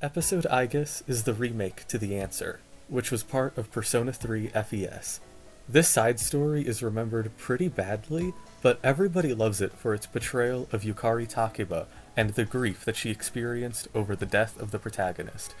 Episode Aigis is the remake to The Answer, which was part of Persona 3 FES. This side story is remembered pretty badly, but everybody loves it for its portrayal of Yukari Takeba and the grief that she experienced over the death of the protagonist.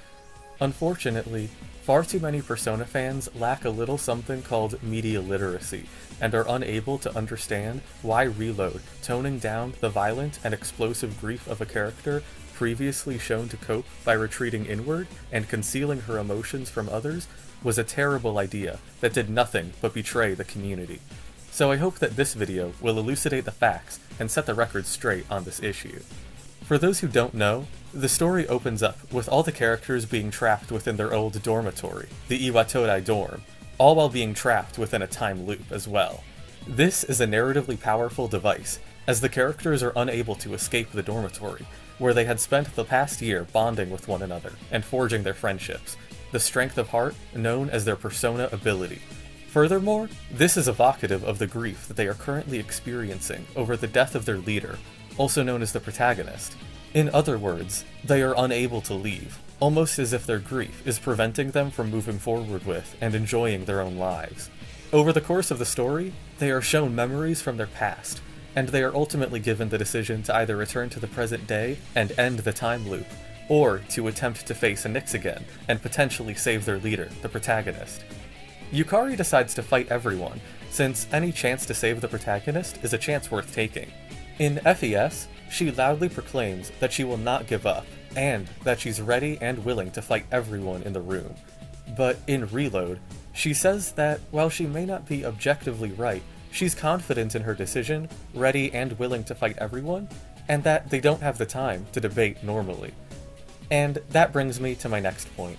Unfortunately, far too many Persona fans lack a little something called media literacy, and are unable to understand why Reload, toning down the violent and explosive grief of a character previously shown to cope by retreating inward and concealing her emotions from others, was a terrible idea that did nothing but betray the community. So I hope that this video will elucidate the facts and set the record straight on this issue. For those who don't know, the story opens up with all the characters being trapped within their old dormitory, the Iwatodai dorm, all while being trapped within a time loop as well. This is a narratively powerful device, as the characters are unable to escape the dormitory, where they had spent the past year bonding with one another and forging their friendships, the strength of heart known as their persona ability. Furthermore, this is evocative of the grief that they are currently experiencing over the death of their leader, also known as the protagonist. In other words, they are unable to leave, almost as if their grief is preventing them from moving forward with and enjoying their own lives. Over the course of the story, they are shown memories from their past, and they are ultimately given the decision to either return to the present day and end the time loop, or to attempt to face Nyx again and potentially save their leader, the protagonist. Yukari decides to fight everyone, since any chance to save the protagonist is a chance worth taking. In FES, she loudly proclaims that she will not give up, and that she's ready and willing to fight everyone in the room. But in Reload, she says that while she may not be objectively right, she's confident in her decision, ready and willing to fight everyone, and that they don't have the time to debate normally. And that brings me to my next point.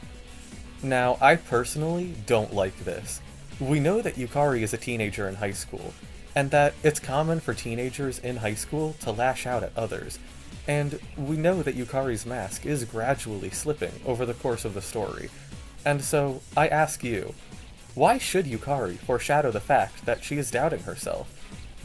Now, I personally don't like this. We know that Yukari is a teenager in high school, and that it's common for teenagers in high school to lash out at others, and we know that Yukari's mask is gradually slipping over the course of the story. And so, I ask you, why should Yukari foreshadow the fact that she is doubting herself?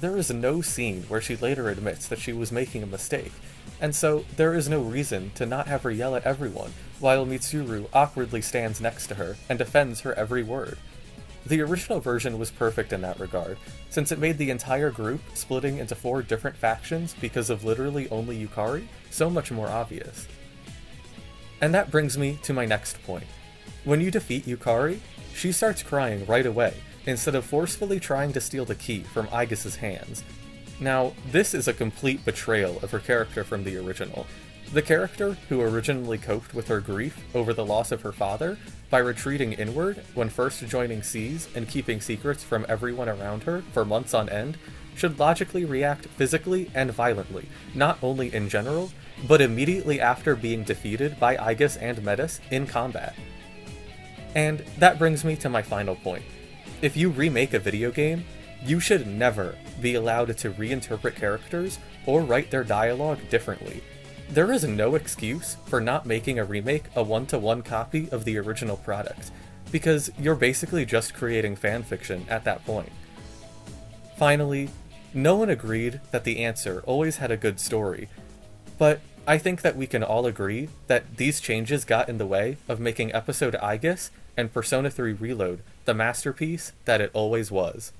There is no scene where she later admits that she was making a mistake, and so there is no reason to not have her yell at everyone, while Mitsuru awkwardly stands next to her and defends her every word. The original version was perfect in that regard, since it made the entire group splitting into 4 different factions because of literally only Yukari so much more obvious. And that brings me to my next point. When you defeat Yukari, she starts crying right away, instead of forcefully trying to steal the key from Aigis' hands. Now, this is a complete betrayal of her character from the original. The character who originally coped with her grief over the loss of her father by retreating inward when first joining SEES and keeping secrets from everyone around her for months on end, should logically react physically and violently, not only in general, but immediately after being defeated by Aigis and Metis in combat. And that brings me to my final point. If you remake a video game, you should never be allowed to reinterpret characters or write their dialogue differently. There is no excuse for not making a remake a one-to-one copy of the original product, because you're basically just creating fanfiction at that point. Finally, no one agreed that The Answer always had a good story, but I think that we can all agree that these changes got in the way of making episode Aigis and Persona 3 Reload the masterpiece that it always was.